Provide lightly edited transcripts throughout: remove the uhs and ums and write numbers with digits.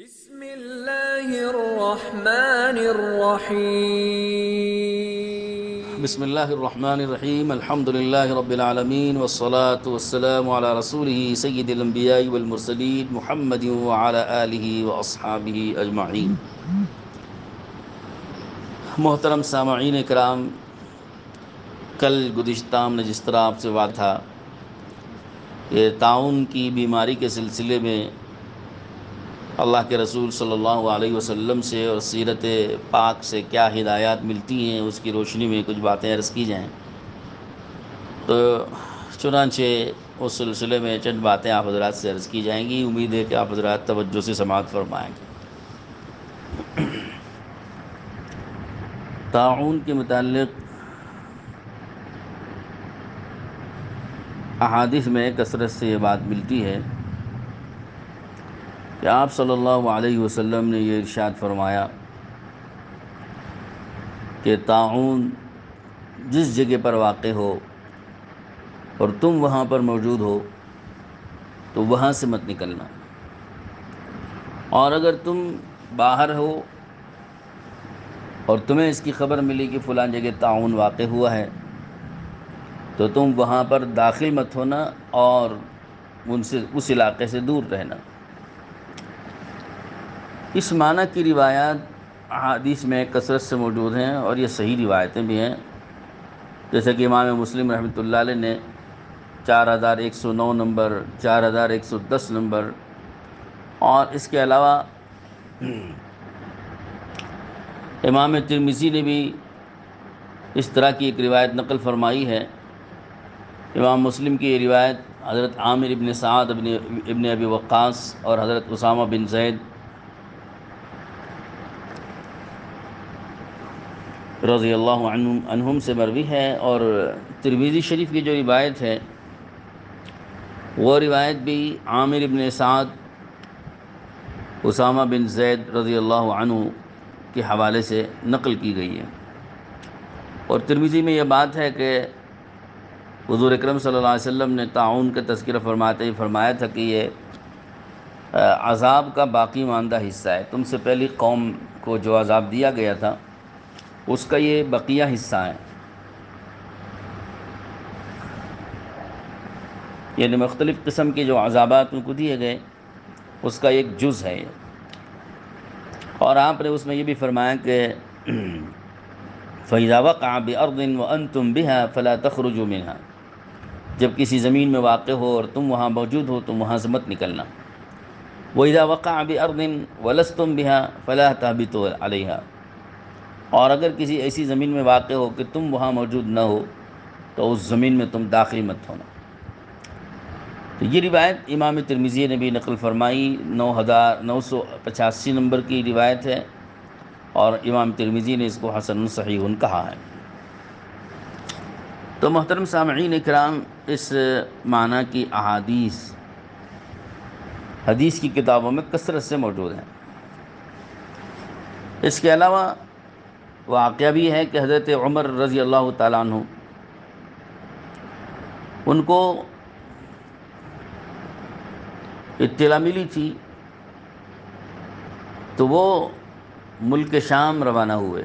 بسم اللہ الرحمن الرحیم۔ بسم اللہ الرحمن الرحیم الحمد للہ رب العالمین والصلاة والسلام علی رسولہ سید الانبیاء والمرسلین محمد وعلی آلہ واصحابہ اجمعین۔ محترم سامعین کرام، کل گزشتہ ہم نے جس طرح آپ سے بات تھا کہ طاعون کی بیماری کے سلسلے میں اللہ کے رسول صلی اللہ علیہ وسلم سے اور سیرت پاک سے کیا ہدایات ملتی ہیں، اس کی روشنی میں کچھ باتیں عرض کی جائیں۔ تو چنانچہ اس سلسلے میں چند باتیں آپ حضرات سے عرض کی جائیں گی، امید ہے کہ آپ حضرات توجہ سے سماعت فرمائیں گے۔ طاعون کے متعلق احادیث میں کثرت سے یہ بات ملتی ہے کہ آپ صلی اللہ علیہ وسلم نے یہ ارشاد فرمایا کہ طاعون جس جگہ پر واقع ہو اور تم وہاں پر موجود ہو تو وہاں سے مت نکلنا، اور اگر تم باہر ہو اور تمہیں اس کی خبر ملی کہ فلاں جگہ طاعون واقع ہوا ہے تو تم وہاں پر داخل مت ہونا اور اس علاقے سے دور رہنا۔ اس معنی کی روایات احادیث میں کثرت سے موجود ہیں اور یہ صحیح روایتیں بھی ہیں، جیسے کہ امام مسلم رحمۃ اللہ علیہ نے 4109 نمبر، 4110 نمبر، اور اس کے علاوہ امام ترمذی نے بھی اس طرح کی ایک روایت نقل فرمائی ہے۔ امام مسلم کی یہ روایت حضرت عامر ابن سعد ابن ابی وقاص اور حضرت اسامہ بن زید رضی اللہ عنہم سے مروی ہے، اور ترمذی شریف کی جو روایت ہے وہ روایت بھی عامر ابن سعد، اسامہ بن زید رضی اللہ عنہ کے حوالے سے نقل کی گئی ہے۔ اور ترمذی میں یہ بات ہے کہ حضور اکرم صلی اللہ علیہ وسلم نے طاعون کا تذکرہ فرماتے ہی فرمایا تھا کہ یہ عذاب کا باقی ماندہ حصہ ہے، تم سے پہلی قوم کو جو عذاب دیا گیا تھا اس کا یہ بقیہ حصہ ہے، یعنی مختلف قسم کے جو عذابات ان کو دیے گئے اس کا ایک جز ہے یہ۔ اور آپ نے اس میں یہ بھی فرمایا کہ فَإِذَا وَقَعَ بِأَرْضٍ وَأَنْتُمْ بِهَا فَلَا تَخْرُجُوا مِنْهَا، جب کسی زمین میں واقع ہو اور تم وہاں موجود ہو تو وہاں سے مت نکلنا۔ وَإِذَا وَقَعَ بِأَرْضٍ وَلَسْتُمْ بِهَا فَلَا تَهْبِطُوا عَلَيْهَا، اور اگر کسی ایسی زمین میں واقع ہو کہ تم وہاں موجود نہ ہو تو اس زمین میں تم داخل مت ہونا۔ تو یہ روایت امام ترمذی نے بھی نقل فرمائی، 9985 نمبر کی روایت ہے، اور امام ترمذی نے اس کو حسن صحیح کہا ہے۔ تو محترم سامعین اکرام، اس معنی کی احادیث حدیث کی کتابوں میں کثرت سے موجود ہیں۔ اس کے علاوہ واقعہ بھی ہے کہ حضرت عمر رضی اللہ تعالیٰ عنہ ان کو اطلاع ملی تھی تو وہ ملک شام روانہ ہوئے۔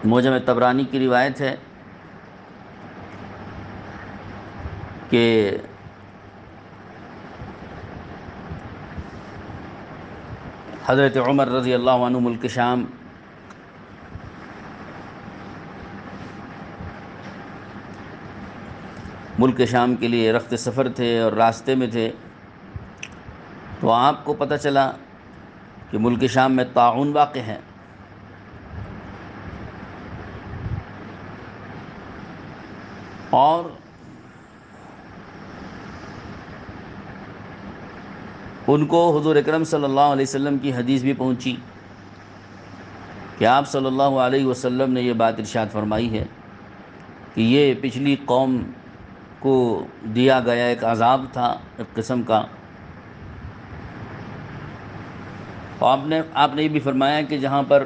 معجم طبرانی کی روایت ہے کہ حضرت عمر رضی اللہ عنہ ملک شام کے لیے رخت سفر تھے اور راستے میں تھے، تو آپ کو پتہ چلا کہ ملک شام میں طاعون واقع ہے، اور ان کو حضور اکرم صلی اللہ علیہ وسلم کی حدیث بھی پہنچی کہ آپ صلی اللہ علیہ وسلم نے یہ بات ارشاد فرمائی ہے کہ یہ پچھلی قوم کو دیا گیا ایک عذاب تھا، ایک قسم کا۔ آپ نے یہ بھی فرمایا کہ جہاں پر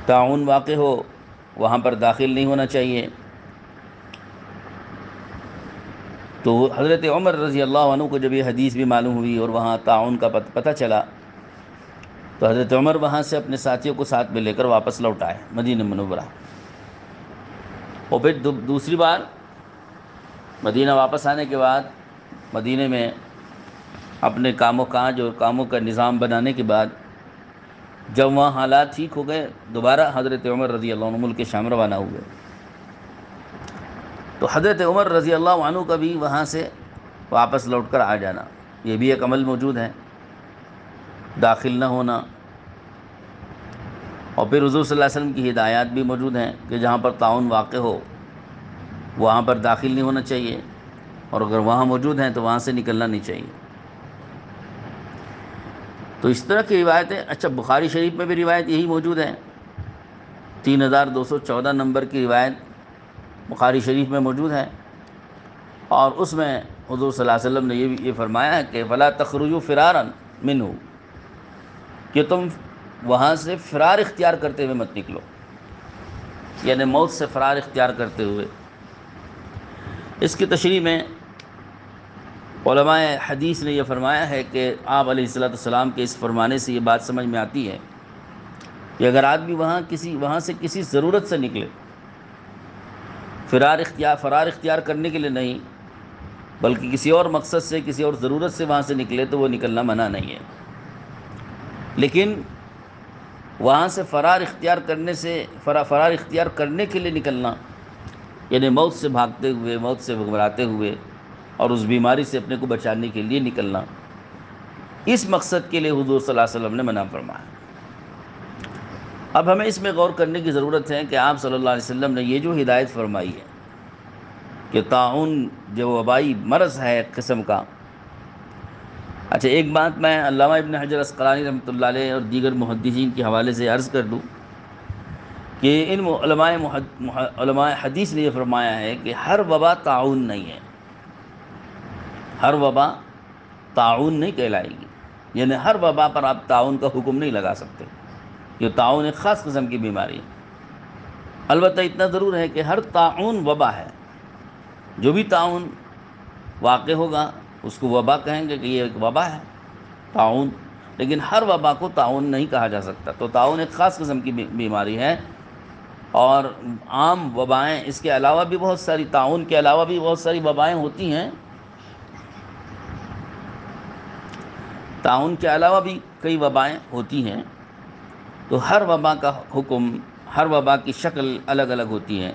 طاعون واقع ہو وہاں پر داخل نہیں ہونا چاہیے۔ تو حضرت عمر رضی اللہ عنہ کو جب یہ حدیث بھی معلوم ہوئی اور وہاں طاعون کا پتہ چلا تو حضرت عمر وہاں سے اپنے ساتھیوں کو ساتھ میں لے کر واپس لوٹ آئے مدینہ منورہ۔ اور پھر دوسری بار مدینہ واپس آنے کے بعد مدینہ میں اپنے کام و کاج اور کاموں کا نظام بنانے کے بعد جب وہاں حالات ٹھیک ہو گئے دوبارہ حضرت عمر رضی اللہ عنہ ملک شام روانہ ہوئے۔ تو حضرت عمر رضی اللہ عنہ کا بھی وہاں سے واپس لوٹ کر آ جانا، یہ بھی ایک عمل موجود ہے، داخل نہ ہونا۔ اور پھر حضور صلی اللہ علیہ وسلم کی ہدایات بھی موجود ہیں کہ جہاں پر طاعون واقع ہو وہاں پر داخل نہیں ہونا چاہیے، اور اگر وہاں موجود ہیں تو وہاں سے نکلنا نہیں چاہیے۔ تو اس طرح کی روایتیں، اچھا بخاری شریف میں بھی روایت یہی موجود ہے، 3214 نمبر کی روایت بخاری شریف میں موجود ہے، اور اس میں حضور صلی اللہ علیہ وسلم نے یہ فرمایا ہے کہ فَلَا تَخْرُجُوا فِرَارًا مِنْهُ، کہ تم وہاں سے فرار اختیار کرتے ہوئے مت نکلو، یعنی موت سے فرار اختیار کرتے ہوئے۔ اس کی تشریح میں علماء حدیث نے یہ فرمایا ہے کہ آپ علیہ السلام کے اس فرمانے سے یہ بات سمجھ میں آتی ہے کہ اگر آدمی وہاں سے کسی ضرورت سے نکلے، فرار اختیار کرنے کے لیے نہیں بلکہ کسی اور مقصد سے، کسی اور ضرورت سے وہاں سے نکلے تو وہ نکلنا منع نہیں ہے، لیکن وہاں سے فرار اختیار کرنے کے لیے نکلنا، یعنی موت سے بھاگتے ہوئے، موت سے گھبراتے ہوئے اور اس بیماری سے اپنے کو بچانے کے لیے نکلنا، اس مقصد کے لیے حضور صلی اللہ علیہ وسلم نے منع فرمایا۔ اب ہمیں اس میں غور کرنے کی ضرورت ہے کہ آپ صلی اللہ علیہ وسلم نے یہ جو ہدایت فرمائی ہے کہ طاعون جو وبائی مرض ہے ایک قسم کا۔ اچھا ایک بات میں علامہ ابن حجر عسقلانی رحمۃ اللہ علیہ اور دیگر محدثین کے حوالے سے عرض کر دوں کہ ان علماء حدیث نے یہ فرمایا ہے کہ ہر وبا طاعون نہیں ہے، ہر وبا طاعون نہیں کہلائے گی، یعنی ہر وبا پر آپ طاعون کا حکم نہیں لگا سکتے، یہ طاعون ایک خاص قسم کی بیماری ہے۔ البتہ اتنا ضرور ہے کہ ہر طاعون وبا ہے، جو بھی طاعون واقع ہوگا اس کو وبا کہیں گے کہ یہ ایک وبا ہے طاعون، لیکن ہر وبا کو طاعون نہیں کہا جا سکتا۔ تو طاعون ایک خاص قسم کی بیماری ہے، اور عام وبائیں اس کے علاوہ بھی بہت ساری، طاعون کے علاوہ بھی بہت ساری وبائیں ہوتی ہیں، طاعون کے علاوہ بھی کئی وبائیں ہوتی ہیں، تو ہر وبا کا حکم، ہر وبا کی شکل الگ الگ ہوتی ہے۔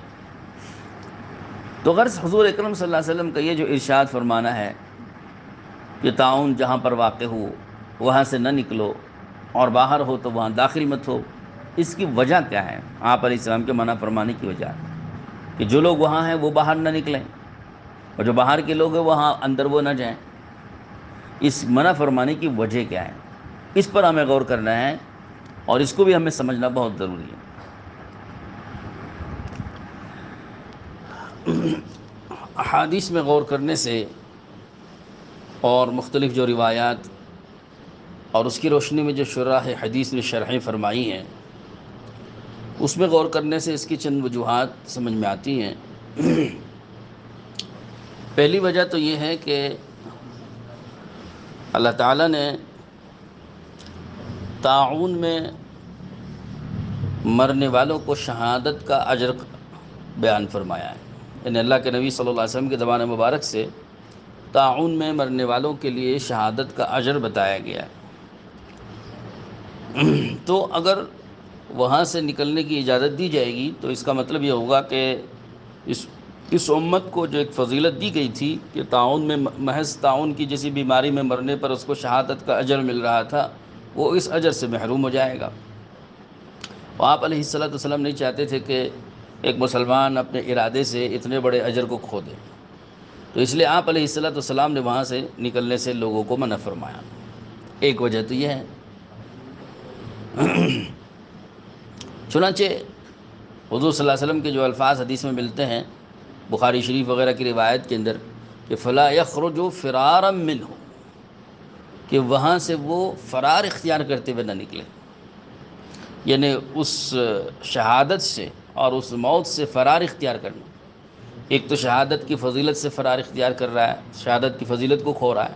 تو غرض حضور اکرم صلی اللہ علیہ وسلم کا یہ جو ارشاد فرمانا ہے کہ طاعون جہاں پر واقع ہو وہاں سے نہ نکلو، اور باہر ہو تو وہاں داخل مت ہو، اس کی وجہ کیا ہے؟ آپ علیہ السلام کے منع فرمانے کی وجہ کہ جو لوگ وہاں ہیں وہ باہر نہ نکلیں، اور جو باہر کے لوگ ہیں وہاں اندر وہ نہ جائیں۔ اس منع فرمانے کی وجہ کیا ہے؟ اس پر ہمیں غور کرنا ہے، اور اس کو بھی ہمیں سمجھنا بہت ضروری ہے۔ احادیث میں غور کرنے سے اور مختلف جو روایات اور اس کی روشنی میں جو شراح حدیث نے شرحیں فرمائی ہیں اس میں غور کرنے سے اس کی چند وجوہات سمجھ میں آتی ہیں۔ پہلی وجہ تو یہ ہے کہ اللہ تعالیٰ نے طاعون میں مرنے والوں کو شہادت کا اجر بیان فرمایا ہے، یعنی اللہ کے نبی صلی اللہ علیہ وسلم کے زبان مبارک سے طاعون میں مرنے والوں کے لیے شہادت کا اجر بتایا گیا ہے۔ تو اگر وہاں سے نکلنے کی اجازت دی جائے گی تو اس کا مطلب یہ ہوگا کہ اس امت کو جو ایک فضیلت دی گئی تھی کہ طاعون میں، محض طاعون کی جیسی بیماری میں مرنے پر اس کو شہادت کا اجر مل رہا تھا، وہ اس اجر سے محروم ہو جائے گا۔ اور آپ علیہ السلام نہیں چاہتے تھے کہ ایک مسلمان اپنے ارادے سے اتنے بڑے اجر کو کھو دے، تو اس لیے آپ علیہ السلام نے وہاں سے نکلنے سے لوگوں کو منع فرمایا۔ ایک وجہ تو یہ ہے۔ چنانچہ حضور صلی اللہ علیہ وسلم کے جو الفاظ حدیث میں ملتے ہیں بخاری شریف وغیرہ کی روایت کے اندر کہ فَلَا يَخْرُجُ فِرَارًا مِّنْهُ، کہ وہاں سے وہ فرار اختیار کرتے ہوئے نہ نکلے، یعنی اس شہادت سے اور اس موت سے فرار اختیار کرنا. ایک تو شہادت کی فضیلت سے فرار اختیار کر رہا ہے، شہادت کی فضیلت کو کھو رہا ہے،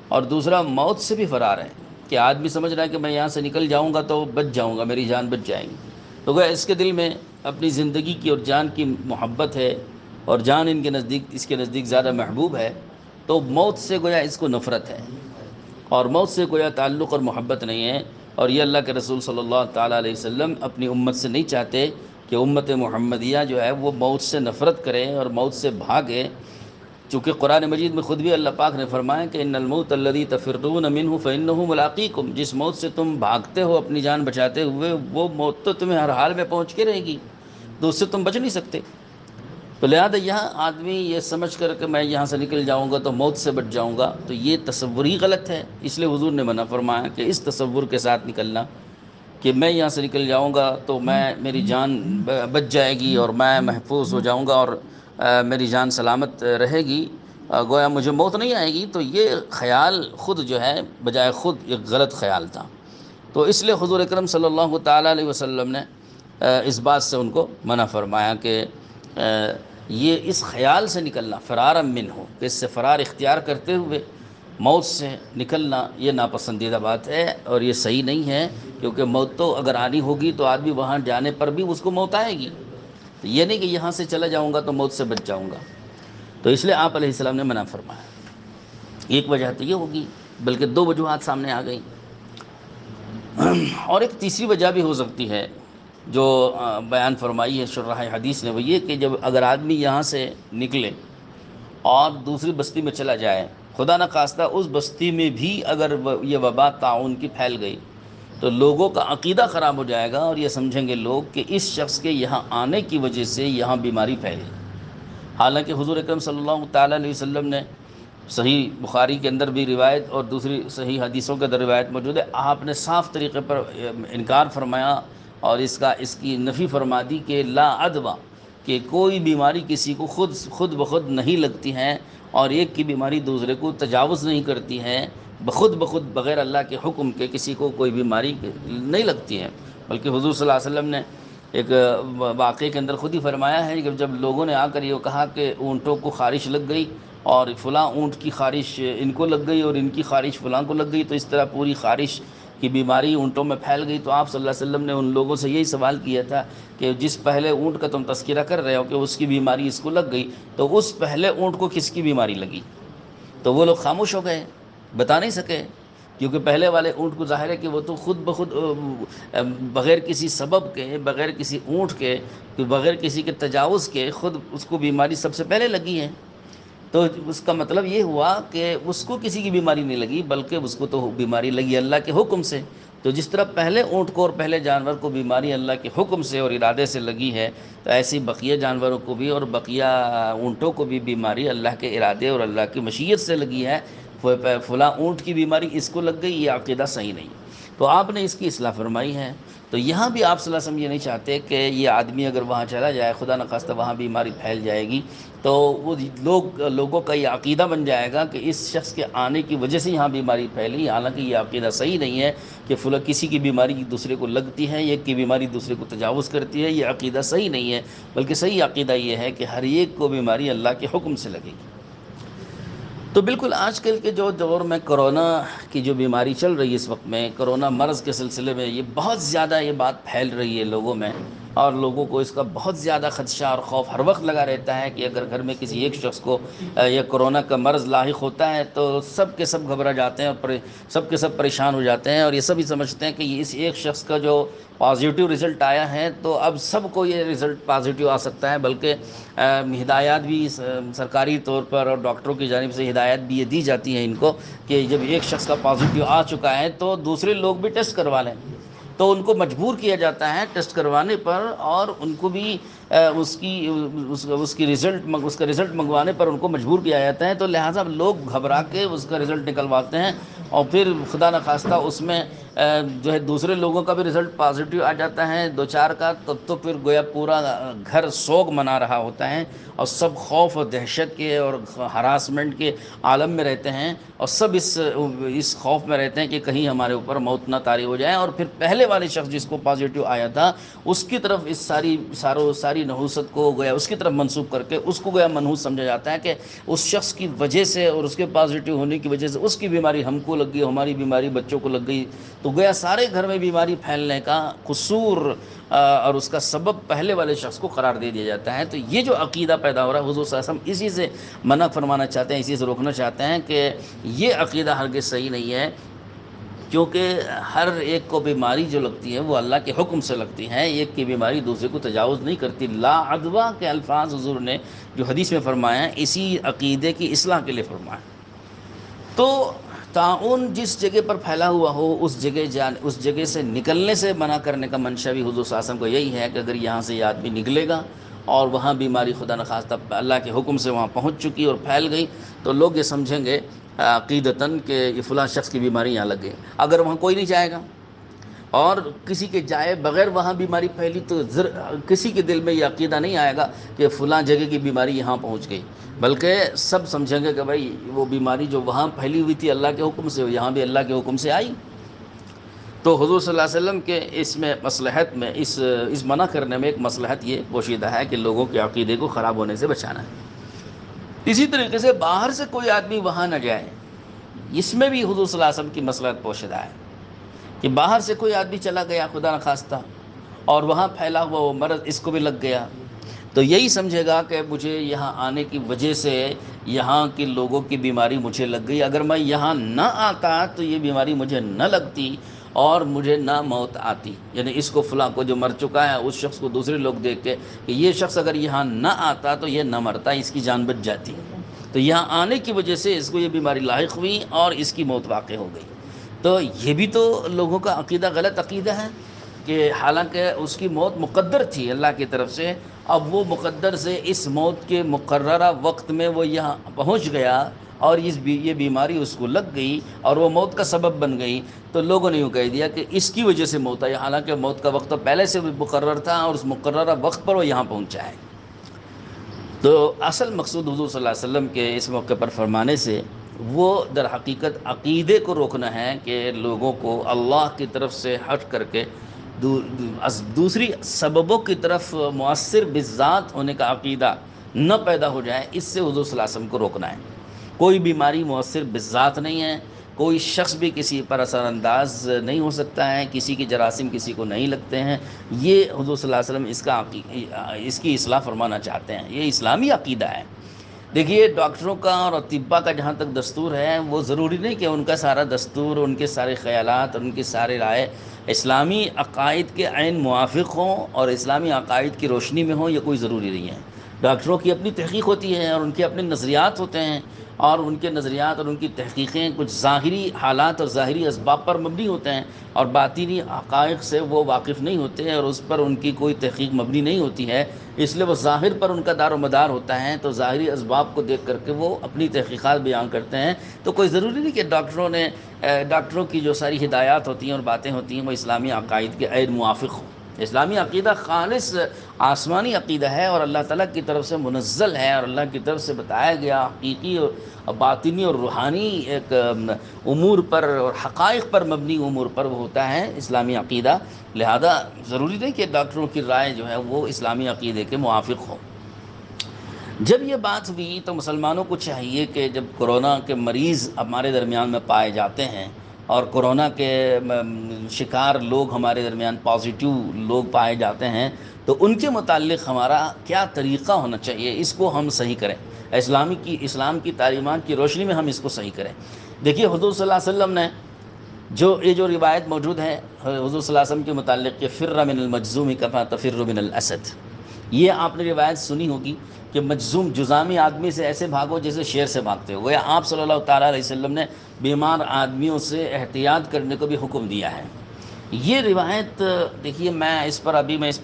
اور دوسرا موت سے بھی فرار ہے کہ آدمی سمجھ رہا ہے کہ میں یہاں سے نکل جاؤں گا تو بچ جاؤں گا، میری جان بچ جائے گی. تو گویا اس کے دل میں اپنی زندگی کی اور جان کی محبت ہے، اور جان اس کے نزدیک زیادہ محبوب ہے، تو موت سے گویا اس کو نفرت ہے، اور موت سے گویا تعلق اور محبت نہیں ہے. اور یہ اللہ کے رسول صلی اللہ تعالیٰ علیہ وسلم اپنی امت سے نہیں چاہتے کہ امت محمدیہ جو ہے وہ موت سے نفرت کرے اور موت سے بھاگے. چونکہ قرآن مجید میں خود بھی اللہ پاک نے فرمایا کہ ان الموت الذی تفرون منہ فانہ ملاقیکم، جس موت سے تم بھاگتے ہو اپنی جان بچاتے ہوئے، وہ موت تو تمہیں ہر حال میں پہنچ کے رہے گی، تو اس سے تم بچ نہیں سکتے. تو لہذا یہاں آدمی یہ سمجھ کر کہ میں یہاں سے نکل جاؤں گا تو موت سے بچ جاؤں گا، تو یہ تصور ہی غلط ہے. اس لیے حضور نے منع فرمایا کہ اس تصور کے ساتھ نکلنا کہ میں یہاں سے نکل جاؤں گا تو میری جان بچ جائے گی اور میں محفوظ ہو جاؤں گا اور میری جان سلامت رہے گی، گویا مجھے موت نہیں آئے گی، تو یہ خیال خود جو ہے بجائے خود ایک غلط خیال تھا. تو اس لیے حضور اکرم صلی اللہ تعالیٰ علیہ وسلم نے اس بات سے ان کو منع فرمایا کہ یہ اس خیال سے نکلنا فرارا منہ ہو، کہ اس سے فرار اختیار کرتے ہوئے موت سے نکلنا یہ ناپسندیدہ بات ہے، اور یہ صحیح نہیں ہے. کیونکہ موت تو اگر آنی ہوگی تو آدمی وہاں جانے پر بھی اس کو موت آئے گی، تو یہ نہیں کہ یہاں سے چلا جاؤں گا تو موت سے بچ جاؤں گا. تو اس لیے آپ علیہ السلام نے منع فرمایا. ایک وجہ تو یہ ہوگی، بلکہ دو وجوہات سامنے آ گئیں. اور ایک تیسری وجہ بھی ہو سکتی ہے جو بیان فرمائی ہے شراح حدیث نے، وہ یہ کہ جب اگر آدمی یہاں سے نکلے اور دوسری بستی میں چلا جائے، خدا نخواستہ اس بستی میں بھی اگر یہ وبا طاعون کی پھیل گئی، تو لوگوں کا عقیدہ خراب ہو جائے گا، اور یہ سمجھیں گے لوگ کہ اس شخص کے یہاں آنے کی وجہ سے یہاں بیماری پھیلی. حالانکہ حضور اکرم صلی اللہ تعالیٰ علیہ وسلم نے صحیح بخاری کے اندر بھی روایت اور دوسری صحیح حدیثوں کے اندر روایت موجود ہے، آپ نے صاف طریقے پر انکار فرمایا اور اس کی نفی فرما دی کہ لا عدوہ، کہ کوئی بیماری کسی کو خود بخود نہیں لگتی ہے، اور ایک کی بیماری دوسرے کو تجاوز نہیں کرتی ہے، بخود بغیر اللہ کے حکم کے کسی کو کوئی بیماری نہیں لگتی ہے. بلکہ حضور صلی اللہ علیہ وسلم نے ایک واقعے کے اندر خود ہی فرمایا ہے کہ جب لوگوں نے آ کر یہ کہا کہ اونٹوں کو خارش لگ گئی اور فلاں اونٹ کی خارش ان کو لگ گئی اور ان کی خارش فلاں کو لگ گئی، تو اس طرح پوری خارش کی بیماری اونٹوں میں پھیل گئی، تو آپ صلی اللہ علیہ وسلم نے ان لوگوں سے یہی سوال کیا تھا کہ جس پہلے اونٹ کا تم تذکرہ کر رہے ہو کہ اس کی بیماری اس کو لگ گئی، تو اس پہلے اونٹ کو کس کی بیماری لگی؟ تو وہ لوگ خاموش ہو گئے، بتا نہیں سکے، کیونکہ پہلے والے اونٹ کو ظاہر ہے کہ وہ تو خود بخود بغیر کسی سبب کے، بغیر کسی اونٹ کے، بغیر کسی کے تجاوز کے خود اس کو بیماری سب سے پہلے لگی ہے. تو اس کا مطلب یہ ہوا کہ اس کو کسی کی بیماری نہیں لگی، بلکہ اس کو تو بیماری لگی اللہ کے حکم سے. تو جس طرح پہلے اونٹ کو اور پہلے جانور کو بیماری اللہ کے حکم سے اور ارادے سے لگی ہے، تو ایسی بقیہ جانوروں کو بھی اور بقیہ اونٹوں کو بھی بیماری اللہ کے ارادے اور اللہ کی مشیت سے لگی ہے. فلاں اونٹ کی بیماری اس کو لگ گئی، یہ عقیدہ صحیح نہیں. تو آپ نے اس کی اصلاح فرمائی ہے. تو یہاں بھی آپ صلی اللہ علیہ وسلم یہ نہیں چاہتے کہ یہ آدمی اگر وہاں چلا جائے، خدا نخواستہ وہاں بیماری پھیل جائے گی، تو وہ لوگوں کا یہ عقیدہ بن جائے گا کہ اس شخص کے آنے کی وجہ سے یہاں بیماری پھیلی. حالانکہ یہ عقیدہ صحیح نہیں ہے کہ کسی کی بیماری دوسرے کو لگتی ہے، ایک کی بیماری دوسرے کو تجاوز کرتی ہے، یہ عقیدہ صحیح نہیں ہے. بلکہ صحیح عقیدہ یہ ہے کہ ہر ایک کو بیماری اللہ کے حکم سے لگے گی. تو بالکل آج کل کے جو دور میں کرونا کی جو بیماری چل رہی ہے اس وقت میں، کرونا مرض کے سلسلے میں یہ بہت زیادہ یہ بات پھیل رہی ہے لوگوں میں، اور لوگوں کو اس کا بہت زیادہ خدشہ اور خوف ہر وقت لگا رہتا ہے کہ اگر گھر میں کسی ایک شخص کو یہ کرونا کا مرض لاحق ہوتا ہے تو سب کے سب گھبرا جاتے ہیں اور سب کے سب پریشان ہو جاتے ہیں، اور یہ سب ہی سمجھتے ہیں کہ اس ایک شخص کا جو پازیٹیو رزلٹ آیا ہے تو اب سب کو یہ رزلٹ پازیٹیو آ سکتا ہے. بلکہ ہدایات بھی سرکاری طور پر اور ڈاکٹروں کی جانب سے ہدایت بھی یہ دی جاتی ہیں ان کو کہ جب ایک شخص کا پازیٹیو آ چکا ہے تو دوسرے لوگ بھی ٹیسٹ کروا لیں. تو ان کو مجبور کیا جاتا ہے ٹیسٹ کروانے پر، اور ان کو بھی اس کا رزلٹ منگوانے پر ان کو مجبور کیا جاتا ہے. تو لہٰذا لوگ گھبرا کے اس کا رزلٹ نکلواتے ہیں، اور پھر خدا نخواستہ اس میں جو ہے دوسرے لوگوں کا بھی رزلٹ پازیٹیو آ جاتا ہے دو چار کا، تب تو پھر گویا پورا گھر سوگ منا رہا ہوتا ہے، اور سب خوف اور دہشت کے اور ہراسمنٹ کے عالم میں رہتے ہیں، اور سب اس خوف میں رہتے ہیں کہ کہیں ہمارے اوپر موت نہ طاری ہو جائے، اور پھر پہلے والے شخص جس کو پازیٹیو آیا تھا اس کی طرف اس ساری نحوست کو گویا اس کی طرف منسوب کر کے اس کو گویا منحوس سمجھا جاتا ہے کہ اس شخص کی وجہ سے اور اس کے پازیٹیو ہونے کی وجہ سے اس کی بیماری ہم کو لگ گئی، ہماری بیماری بچوں کو لگ گئی، تو گویا سارے گھر میں بیماری پھیلنے کا قصور اور اس کا سبب پہلے والے شخص کو قرار دے دیا جاتا ہے۔ تو یہ جو عقیدہ پیدا ہو رہا ہے، حضور صلی اللہ علیہ وسلم اسی سے منع فرمانا چاہتے ہیں، اسی سے روکنا چاہتے ہیں کہ یہ عقیدہ ہرگز صحیح نہیں ہے، کیونکہ ہر ایک کو بیماری جو لگتی ہے وہ اللہ کے حکم سے لگتی ہے، ایک کی بیماری دوسرے کو تجاوز نہیں کرتی۔ لا عدویٰ کے الفاظ حضور نے جو حدیث میں فرمایا ہے اسی عقیدے کی اصلاح کے لیے فرمایا۔ تو طاعون جس جگہ پر پھیلا ہوا ہو اس جگہ سے نکلنے سے منع کرنے کا منشا بھی حضور صلی اللہ علیہ وسلم کو یہی ہے کہ اگر یہاں سے یہ آدمی نکلے گا اور وہاں بیماری خدا نخواستہ اللہ کے حکم سے وہاں پہنچ چکی اور پھیل گئی تو لوگ یہ سمجھیں گے عقیدتاً کہ یہ فلاں شخص کی بیماری یہاں لگ گئی۔ اگر وہاں کوئی نہیں جائے گا اور کسی کے جائے بغیر وہاں بیماری پھیلی تو کسی کے دل میں یہ عقیدہ نہیں آئے گا کہ فلاں جگہ کی بیماری یہاں پہنچ گئی، بلکہ سب سمجھیں گے کہ بھائی وہ بیماری جو وہاں پھیلی ہوئی تھی اللہ کے حکم سے یہاں بھی اللہ کے حکم سے آئی۔ تو حضور صلی اللہ علیہ وسلم کے اس میں مصلحت میں اس منع کرنے میں ایک مصلحت یہ پوشیدہ ہے کہ لوگوں کے عقیدے کو خراب ہونے سے بچانا ہے۔ اسی طریقے سے باہر سے کوئی آدمی وہاں نہ جائے، اس میں بھی حضور صلی اللہ علیہ وسلم کی مصلحت پوشیدہ ہے کہ باہر سے کوئی آدمی چلا گیا خدا نخواستہ اور وہاں پھیلا ہوا وہ مرض اس کو بھی لگ گیا، تو یہی سمجھے گا کہ مجھے یہاں آنے کی وجہ سے یہاں کے لوگوں کی بیماری مجھے لگ گئی، اگر میں یہاں نہ آتا تو یہ بیماری مجھے نہ لگتی اور مجھے نہ موت آتی۔ یعنی اس کو فلاں کو جو مر چکا ہے اس شخص کو دوسرے لوگ دیکھ کے کہ یہ شخص اگر یہاں نہ آتا تو یہ نہ مرتا، اس کی جان بچ جاتی، تو یہاں آنے کی وجہ سے اس کو یہ بیماری لاحق ہوئی اور اس کی موت واقع ہو گئی۔ تو یہ بھی تو لوگوں کا عقیدہ غلط عقیدہ ہے کہ حالانکہ اس کی موت مقدر تھی اللہ کی طرف سے، اب وہ مقدر سے اس موت کے مقررہ وقت میں وہ یہاں پہنچ گیا اور یہ بیماری اس کو لگ گئی اور وہ موت کا سبب بن گئی، تو لوگوں نے یوں کہہ دیا کہ اس کی وجہ سے موت آئی، حالانکہ موت کا وقت تو پہلے سے بھی مقرر تھا اور اس مقررہ وقت پر وہ یہاں پہنچا ہے۔ تو اصل مقصود حضور صلی اللہ علیہ وسلم کے اس موقع پر فرمانے سے وہ در حقیقت عقیدے کو روکنا ہے کہ لوگوں کو اللہ کی طرف سے ہٹ کر کے دوسری سببوں کی طرف مؤثر بالذات ہونے کا عقیدہ نہ پیدا ہو جائے، اس سے حضور صلی اللہ علیہ وسلم کو روکنا ہے۔ کوئی بیماری مؤثر بالذات نہیں ہے، کوئی شخص بھی کسی پر اثر انداز نہیں ہو سکتا ہے، کسی کی جراثیم کسی کو نہیں لگتے ہیں، یہ حضور صلی اللہ علیہ وسلم اس کی اصلاح فرمانا چاہتے ہیں، یہ اسلامی عقیدہ ہے۔ دیکھیے ڈاکٹروں کا اور اطباء کا جہاں تک دستور ہے وہ ضروری نہیں کہ ان کا سارا دستور، ان کے سارے خیالات اور ان کی سارے رائے اسلامی عقائد کے عین موافق ہوں اور اسلامی عقائد کی روشنی میں ہوں، یہ کوئی ضروری نہیں ہے۔ ڈاکٹروں کی اپنی تحقیق ہوتی ہے اور ان کے اپنے نظریات ہوتے ہیں، اور ان کے نظریات اور ان کی تحقیقیں کچھ ظاہری حالات اور ظاہری اسباب پر مبنی ہوتے ہیں اور باطنی حقائق سے وہ واقف نہیں ہوتے اور اس پر ان کی کوئی تحقیق مبنی نہیں ہوتی ہے، اس لیے وہ ظاہر پر ان کا دار و مدار ہوتا ہے، تو ظاہری اسباب کو دیکھ کر کے وہ اپنی تحقیقات بیان کرتے ہیں۔ تو کوئی ضروری نہیں کہ ڈاکٹروں کی جو ساری ہدایات ہوتی ہیں اور باتیں ہوتی ہیں وہ اسلامی عقائد کے عین موافق ہوں۔ اسلامی عقیدہ خالص آسمانی عقیدہ ہے اور اللہ تعالیٰ کی طرف سے منزل ہے اور اللہ کی طرف سے بتایا گیا حقیقی اور باطنی اور روحانی ایک امور پر اور حقائق پر مبنی امور پر وہ ہوتا ہے اسلامی عقیدہ، لہذا ضروری نہیں کہ ڈاکٹروں کی رائے جو ہے وہ اسلامی عقیدے کے موافق ہو۔ جب یہ بات ہوئی تو مسلمانوں کو چاہیے کہ جب کورونا کے مریض ہمارے درمیان میں پائے جاتے ہیں اور کورونا کے شکار لوگ ہمارے درمیان پازیٹیو لوگ پائے جاتے ہیں تو ان کے متعلق ہمارا کیا طریقہ ہونا چاہیے، اس کو ہم صحیح کریں، اسلام کی تعلیمات کی روشنی میں ہم اس کو صحیح کریں۔ دیکھیے حضور صلی اللہ علیہ وسلم نے یہ جو روایت موجود ہے حضور صلی اللہ علیہ وسلم کے متعلق کہ فر من المجذوم کما تفر من الاسد، یہ آپ نے روایت سنی ہوگی کہ مجذوم جذامی آدمی سے ایسے بھاگو جیسے شیر سے بھاگتے ہو، گویا آپ صلی اللہ تعالیٰ علیہ وسلم نے بیمار آدمیوں سے احتیاط کرنے کو بھی حکم دیا ہے۔ یہ روایت دیکھیے، میں اس پر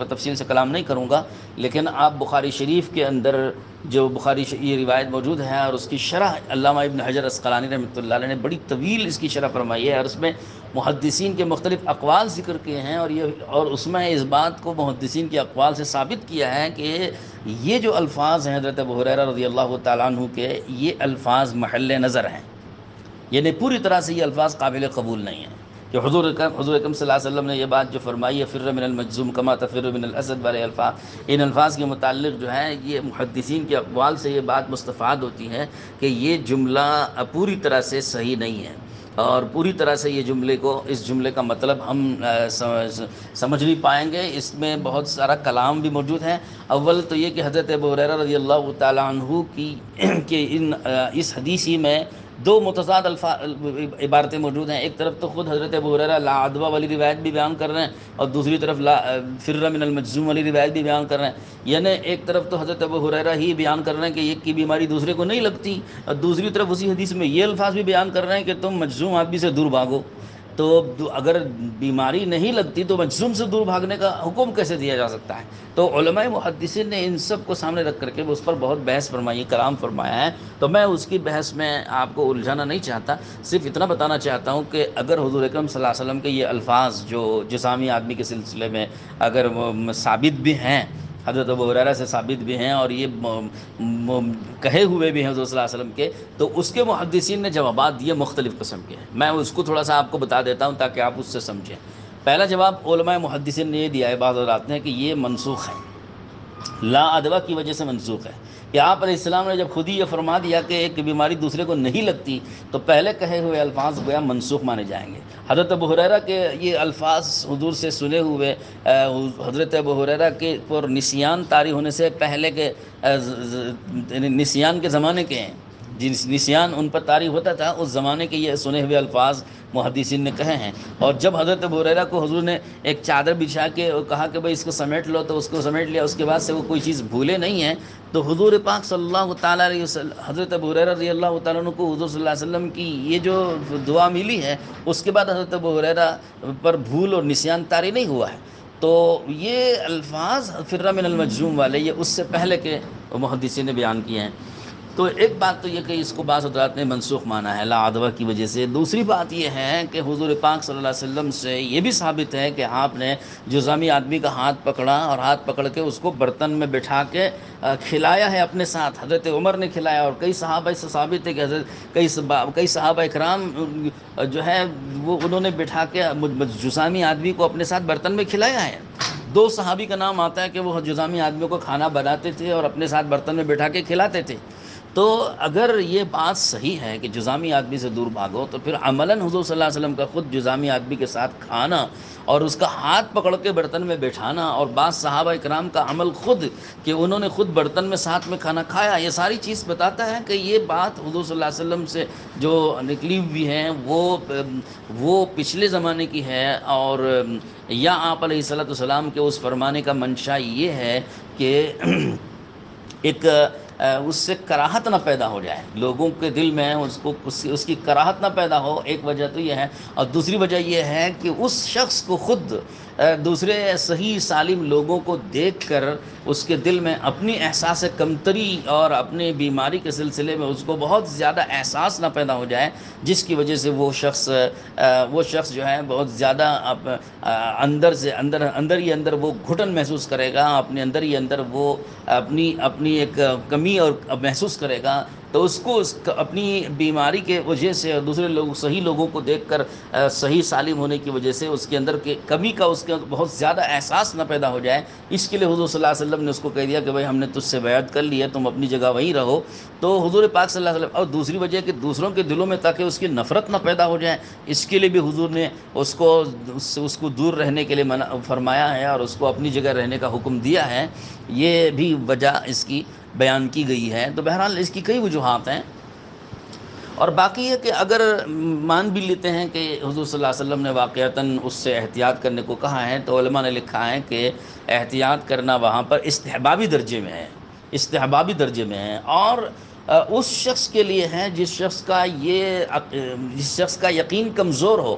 تفصیل سے کلام نہیں کروں گا، لیکن آپ بخاری شریف کے اندر جو یہ روایت موجود ہے، اور اس کی شرح علامہ ابن حجر عسقلانی رحمۃ اللہ علیہ نے بڑی طویل اس کی شرح فرمائی ہے، اور اس میں محدثین کے مختلف اقوال ذکر کیے ہیں، اور اس میں اس بات کو محدثین کے اقوال سے ثابت کیا ہے کہ یہ جو الفاظ ہیں حضرت ابو ہریرہ رضی اللہ تعالیٰ عنہ کے، یہ الفاظ محل نظر ہیں، یعنی پوری طرح سے یہ الفاظ قابل قبول نہیں ہیں، کہ حضور اکرم صلی اللہ علیہ وسلم نے یہ بات جو فرمائی ہے، فر من المجذوم کما تفر من الاسد والے الفاظ، ان الفاظ کے متعلق جو ہے یہ محدثین کے اقوال سے یہ بات مستفاد ہوتی ہے کہ یہ جملہ پوری طرح سے صحیح نہیں ہے، اور پوری طرح سے اس جملے کا مطلب ہم سمجھ نہیں پائیں گے، اس میں بہت سارا کلام بھی موجود ہے۔ اول تو یہ کہ حضرت ابو ہریرہ رضی اللہ تعالیٰ عنہ کی اس حدیث ہی میں دو متضاد عبارتیں موجود ہیں، ایک طرف تو خود حضرت ابو ہریرہ لا عدوہ والی روایت بھی بیان کر رہے ہیں، اور دوسری طرف فر من المجذوم والی روایت بھی بیان کر رہے ہیں، یعنی ایک طرف تو حضرت ابو ہریرہ ہی بیان کر رہے ہیں کہ ایک کی بیماری دوسرے کو نہیں لگتی، اور دوسری طرف اسی حدیث میں یہ الفاظ بھی بیان کر رہے ہیں کہ تم مجذوم آدمی سے دور بھاگو۔ تو اگر بیماری نہیں لگتی تو مجذوم سے دور بھاگنے کا حکم کیسے دیا جا سکتا ہے؟ تو علماء محدثین نے ان سب کو سامنے رکھ کر کے اس پر بہت بحث فرمائی، کلام فرمایا ہے، تو میں اس کی بحث میں آپ کو الجھانا نہیں چاہتا، صرف اتنا بتانا چاہتا ہوں کہ اگر حضور اکرم صلی اللہ علیہ وسلم کے یہ الفاظ جو جسامی آدمی کے سلسلے میں اگر ثابت بھی ہیں، حضرت ابو ہریرہ سے ثابت بھی ہیں، اور یہ کہے ہوئے بھی ہیں حضور صلی اللہ علیہ وسلم کے، تو اس کے محدثین نے جوابات دیے مختلف قسم کے ہیں، میں اس کو تھوڑا سا آپ کو بتا دیتا ہوں تاکہ آپ اس سے سمجھیں۔ پہلا جواب علماء محدثین نے یہ دیا ہے، بعض حضرات نے، کہ یہ منسوخ ہے، لا ادوہ کی وجہ سے منسوخ ہے، کہ آپ علیہ السلام نے جب خود ہی یہ فرما دیا کہ ایک بیماری دوسرے کو نہیں لگتی، تو پہلے کہے ہوئے الفاظ گویا منسوخ مانے جائیں گے۔ حضرت ابو ہریرہ کے یہ الفاظ حضور سے سنے ہوئے، حضرت ابو ہریرہ کے پر نسیان طاری ہونے سے پہلے کے نسیان کے زمانے کے ہیں، جس نسیان ان پر طاری ہوتا تھا اس زمانے کے یہ سنے ہوئے الفاظ محدثین نے کہے ہیں۔ اور جب حضرت ابو ہریرہ کو حضور نے ایک چادر بچھا کے کہا کہ بھئی اس کو سمیٹ لو، تو اس کو سمیٹ لیا، اس کے بعد سے وہ کوئی چیز بھولے نہیں ہیں، تو حضور پاک صلی اللہ تعالیٰ علیہ وسلم، حضرت ابو ہریرہ رضی اللہ تعالیٰ عنہ کو حضور صلی اللہ علیہ وسلم کی یہ جو دعا ملی ہے، اس کے بعد حضرت ابو ہریرہ پر بھول اور نسیان طاری نہیں ہوا ہے۔ تو یہ الفاظ فر من المجذوم والے یہ اس سے پہلے کے محدثین نے بیان کیے ہیں۔ تو ایک بات تو یہ کہ اس کو بعض حضرات نے منسوخ مانا ہے لا عدوہ کی وجہ سے۔ دوسری بات یہ ہے کہ حضور پاک صلی اللہ علیہ وسلم سے یہ بھی ثابت ہے کہ آپ نے جذامی آدمی کا ہاتھ پکڑا، اور ہاتھ پکڑ کے اس کو برتن میں بٹھا کے کھلایا ہے اپنے ساتھ، حضرت عمر نے کھلایا، اور کئی صحابہ سے ثابت ہے کہ کئی صحابہ اکرام جو ہے وہ انہوں نے بٹھا کے جذامی آدمی کو اپنے ساتھ برتن میں کھلایا ہے۔ دو صحابی کا نام آتا ہے کہ وہ جذامی آدمیوں کو کھانا بناتے تھے اور اپنے ساتھ برتن میں بٹھا کے کھلاتے تھے۔ تو اگر یہ بات صحیح ہے کہ جذامی آدمی سے دور بھاگو، تو پھر عملاً حضور صلی اللہ علیہ وسلم کا خود جذامی آدمی کے ساتھ کھانا اور اس کا ہاتھ پکڑ کے برتن میں بٹھانا، اور بعض صحابہ اکرام کا عمل خود کہ انہوں نے خود برتن میں ساتھ میں کھانا کھایا، یہ ساری چیز بتاتا ہے کہ یہ بات حضور صلی اللہ علیہ وسلم سے جو نکلی ہوئی ہیں وہ پچھلے زمانے کی ہے، اور یا آپ علیہ الصلوۃ والسلام کے اس فرمانے کا منشا یہ ہے کہ ایک اس سے کراہت نہ پیدا ہو جائے، لوگوں کے دل میں اس کی کراہت نہ پیدا ہو، ایک وجہ تو یہ ہے، اور دوسری وجہ یہ ہے کہ اس شخص کو خود دوسرے صحیح سالم لوگوں کو دیکھ کر اس کے دل میں اپنی احساس کمتری اور اپنی بیماری کے سلسلے میں اس کو بہت زیادہ احساس نہ پیدا ہو جائے، جس کی وجہ سے وہ شخص جو ہے بہت زیادہ اندر ہی اندر وہ گھٹن محسوس کرے گا، اپنے اندر ہی اندر وہ اپنی ایک کمی اور محسوس کرے گا، تو اس کو اپنی بیماری کے وجہ سے اور دوسرے لوگ صحیح لوگوں کو دیکھ کر صحیح سالم ہونے کی وجہ سے اس کے اندر کے کمی کا اس کے بہت زیادہ احساس نہ پیدا ہو جائے، اس کے لیے حضور صلی اللہ علیہ وسلم نے اس کو کہہ دیا کہ بھائی ہم نے تجھ سے بیعت کر لی ہے، تم اپنی جگہ وہیں رہو۔ تو حضور پاک صلی اللہ علیہ وسلم، اور دوسری وجہ کہ دوسروں کے دلوں میں تاکہ اس کی نفرت نہ پیدا ہو جائے، اس کے لیے بھی حضور نے اس کو دور رہنے کے لیے منع فرمایا ہے اور اس کو اپنی جگہ رہنے کا حکم دیا ہے، یہ بھی وجہ اس کی بیان کی گئی ہے۔ تو بہرحال اس کی کئی وجوہات ہیں، اور باقی ہے کہ اگر مان بھی لیتے ہیں کہ حضور صلی اللہ علیہ وسلم نے واقعتاً اس سے احتیاط کرنے کو کہا ہے، تو علماء نے لکھا ہے کہ احتیاط کرنا وہاں پر استحبابی درجے میں ہے، اور اس شخص کے لیے ہے جس شخص کا یقین کمزور ہو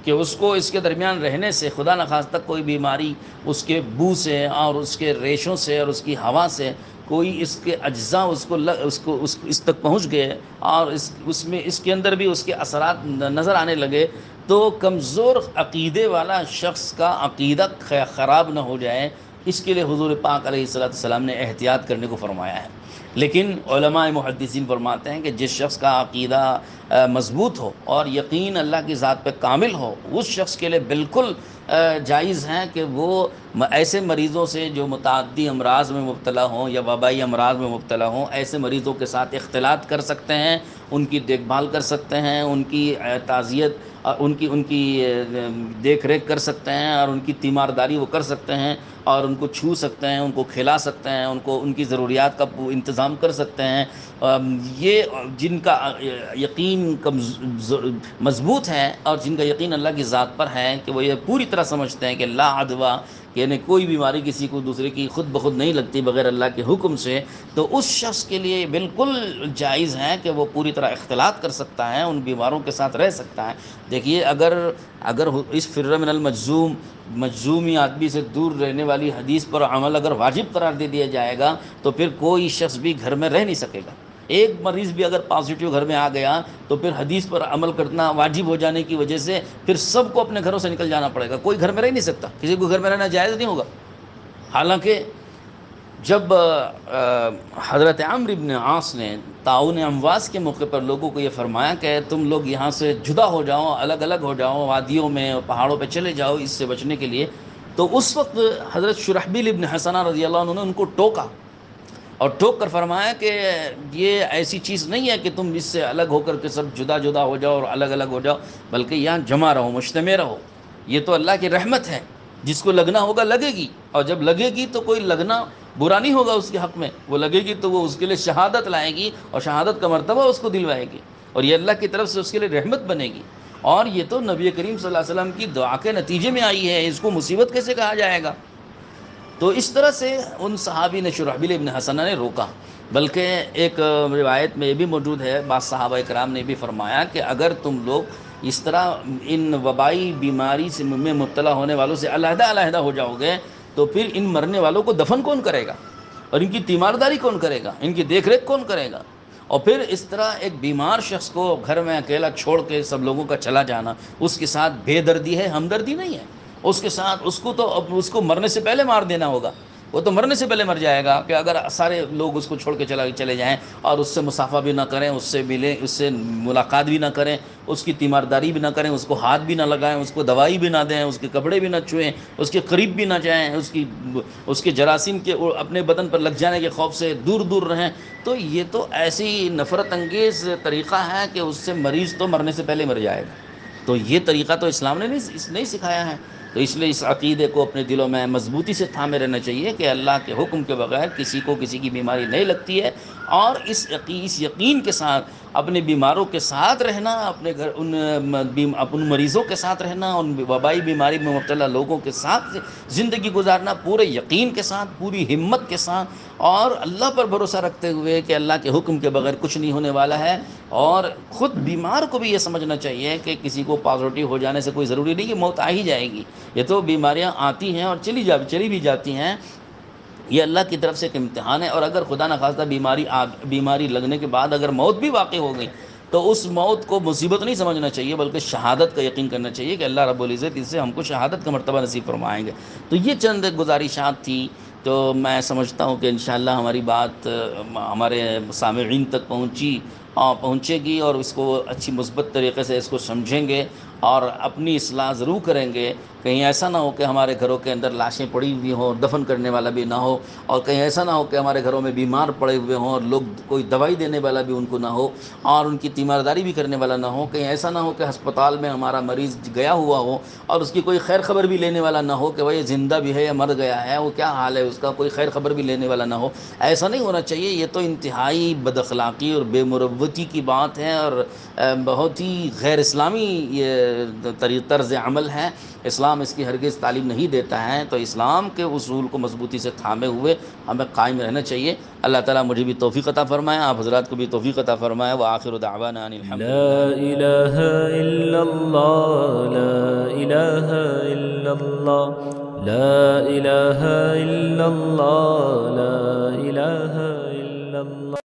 کہ اس کو اس کے درمیان رہنے سے خدا نخواستہ کوئی بیماری اس کے بو سے اور اس کے ریشوں سے اور اس کی ہوا سے کوئی اس کے اجزاء اس تک پہنچ گئے اور اس کے اندر بھی اس کے اثرات نظر آنے لگے، تو کمزور عقیدے والا شخص کا عقیدہ خراب نہ ہو جائے، اس کے لیے حضور پاک علیہ السلام نے احتیاط کرنے کو فرمایا ہے۔ لیکن علماء محدثین فرماتے ہیں کہ جس شخص کا عقیدہ مضبوط ہو اور یقین اللہ کی ذات پہ کامل ہو، اس شخص کے لیے بالکل جائز ہے کہ وہ ایسے مریضوں سے جو متعدی امراض میں مبتلا ہوں یا وبائی امراض میں مبتلا ہوں، ایسے مریضوں کے ساتھ اختلاط کر سکتے ہیں، ان کی دیکھ بھال کر سکتے ہیں، ان کی تعزیت، ان کی دیکھ ریکھ کر سکتے ہیں، اور ان کی تیمارداری وہ کر سکتے ہیں، اور ان کو چھو سکتے ہیں، ان کو کھلا سکتے ہیں، ان کی ضروریات کا انتظام کر سکتے ہیں۔ یہ جن کا یقین مضبوط ہے اور جن کا یقین اللہ کی ذات پر ہے کہ وہ یہ پوری طرح سمجھتے ہیں کہ لا عدویٰ، یعنی کوئی بیماری کسی کو دوسرے کی خود بخود نہیں لگتی بغیر اللہ کے حکم سے، تو اس شخص کے لیے بالکل جائز ہے کہ وہ پوری طرح اختلاط کر سکتا ہے، ان بیماروں کے ساتھ رہ سکتا ہے۔ دیکھیے اگر اس فر من المجذوم، مجذومی آدمی سے دور رہنے والی حدیث پر عمل اگر واجب قرار دے دیا جائے گا تو پھر کوئی شخص بھی گھر میں رہ نہیں سکے گا۔ ایک مریض بھی اگر پازیٹیو گھر میں آ گیا تو پھر حدیث پر عمل کرنا واجب ہو جانے کی وجہ سے پھر سب کو اپنے گھروں سے نکل جانا پڑے گا، کوئی گھر میں رہ نہیں سکتا، کسی کو گھر میں رہنا جائز نہیں ہوگا۔ حالانکہ جب حضرت عمرو بن عاص نے طاعون امواس کے موقع پر لوگوں کو یہ فرمایا کہ تم لوگ یہاں سے جدا ہو جاؤ، الگ الگ ہو جاؤ، وادیوں میں پہاڑوں پہ چلے جاؤ اس سے بچنے کے لیے، تو اس وقت حضرت شرحبیل ابن حسنہ رضی اللہ عنہ نے ان کو ٹوکا اور ٹوک کر فرمایا کہ یہ ایسی چیز نہیں ہے کہ تم اس سے الگ ہو کر کے سب جدا جدا ہو جاؤ اور الگ الگ ہو جاؤ، بلکہ یہاں جمع رہو، مجتمع رہو، یہ تو اللہ کی رحمت ہے، جس کو لگنا ہوگا لگے گی، اور جب لگے گی تو کوئی لگنا برا نہیں ہوگا اس کے حق میں، وہ لگے گی تو وہ اس کے لیے شہادت لائے گی اور شہادت کا مرتبہ اس کو دلوائے گی، اور یہ اللہ کی طرف سے اس کے لیے رحمت بنے گی، اور یہ تو نبی کریم صلی اللہ علیہ وسلم کی دعا کے نتیجے میں آئی ہے، اس کو مصیبت کیسے کہا جائے گا؟ تو اس طرح سے ان صحابی نے شرحبیل ابن حسنہ نے روکا۔ بلکہ ایک روایت میں یہ بھی موجود ہے، بعض صحابہ کرام نے بھی فرمایا کہ اگر تم لوگ اس طرح ان وبائی بیماری سے میں مبتلا ہونے والوں سے علیحدہ علیحدہ ہو جاؤ گے تو پھر ان مرنے والوں کو دفن کون کرے گا، اور ان کی تیمارداری کون کرے گا، ان کی دیکھ ریکھ کون کرے گا؟ اور پھر اس طرح ایک بیمار شخص کو گھر میں اکیلا چھوڑ کے سب لوگوں کا چلا جانا، اس کے ساتھ بے دردی ہے، ہمدردی نہیں ہے، اس کے ساتھ اس کو مرنے سے پہلے مار دینا ہوگا، وہ تو مرنے سے پہلے مر جائے گا کہ اگر سارے لوگ اس کو چھوڑ کے چلے جائیں اور اس سے مصافحہ بھی نہ کریں، اس سے ملیں، اس سے ملاقات بھی نہ کریں، اس کی تیمارداری بھی نہ کریں، اس کو ہاتھ بھی نہ لگائیں، اس کو دوائی بھی نہ دیں، اس کے کپڑے بھی نہ چھوئیں، اس کے قریب بھی نہ جائیں، اس کے جراثیم کے اپنے بدن پر لگ جانے کے خوف سے دور دور رہیں، تو یہ تو ایسی نفرت انگیز طریقہ ہے کہ اس سے مریض تو مرنے سے پہلے مر جائے گا۔ تو یہ طریقہ تو اسلام نے نہیں سکھایا ہے۔ تو اس لیے اس عقیدے کو اپنے دلوں میں مضبوطی سے تھامے رہنا چاہیے کہ اللہ کے حکم کے بغیر کسی کو کسی کی بیماری نہیں لگتی ہے، اور اس یقین کے ساتھ اپنے بیماروں کے ساتھ رہنا، اپنے گھر ان مریضوں کے ساتھ رہنا، ان وبائی بیماری میں مبتلا لوگوں کے ساتھ زندگی گزارنا، پورے یقین کے ساتھ، پوری ہمت کے ساتھ، اور اللہ پر بھروسہ رکھتے ہوئے کہ اللہ کے حکم کے بغیر کچھ نہیں ہونے والا ہے۔ اور خود بیمار کو بھی یہ سمجھنا چاہیے کہ کسی کو پازیٹیو ہو جانے سے کوئی ضروری نہیں کہ موت آ ہی جائے گی، یہ تو بیماریاں آتی ہیں اور چلی بھی جاتی ہیں، یہ اللہ کی طرف سے ایک امتحان ہے۔ اور اگر خدا نخواستہ بیماری لگنے کے بعد اگر موت بھی واقع ہو گئی تو اس موت کو مصیبت نہیں سمجھنا چاہیے، بلکہ شہادت کا یقین کرنا چاہیے کہ اللہ رب العزت اس سے ہم کو شہادت کا مرتبہ نصیب فرمائیں گے۔ تو یہ چند گزارشات تھی، تو میں سمجھتا ہوں کہ انشاءاللہ ہماری بات ہمارے سامعین تک پہنچے گی، اور اس کو اچھی مثبت طریقے سے اس کو سمجھیں گے اور اپنی اصلاح ضرور کریں گے۔ کہیں ایسا نہ ہو کہ ہمارے گھروں کے اندر لاشیں پڑی ہوئی ہوں، دفن کرنے والا بھی نہ ہو، اور کہیں ایسا نہ ہو کہ ہمارے گھروں میں بیمار پڑے ہوئے ہوں اور لوگ کوئی دوائی دینے والا بھی ان کو نہ ہو اور ان کی تیمارداری بھی کرنے والا نہ ہو، کہیں ایسا نہ ہو کہ ہسپتال میں ہمارا مریض گیا ہوا ہو اور اس کی کوئی خیر خبر بھی لینے والا نہ ہو کہ وہ زندہ بھی ہے یا مر گیا ہے، وہ کیا حال ہے اس کا، کوئی خیر خبر بھی لینے والا نہ ہو۔ ایسا نہیں ہونا چاہیے، یہ تو انتہائی بد اخلاقی اور بے مروتی کی بات ہے، اور بہت ہی غیر اسلامی یہ طرز عمل ہے۔ اسلام اسلام اس کی ہرگز تعلیم نہیں دیتا ہے، تو اسلام کے اصول کو مضبوطی سے تھامے ہوئے ہمیں قائم رہنا چاہیے۔ اللہ تعالیٰ مجھے بھی توفیق عطا فرمائے، آپ حضرات کو بھی توفیق عطا فرمائے۔ وآخر دعوانا ان الحمد لا الہ الا اللہ، لا الہ الا اللہ، لا الہ الا اللہ، لا الہ الا اللہ۔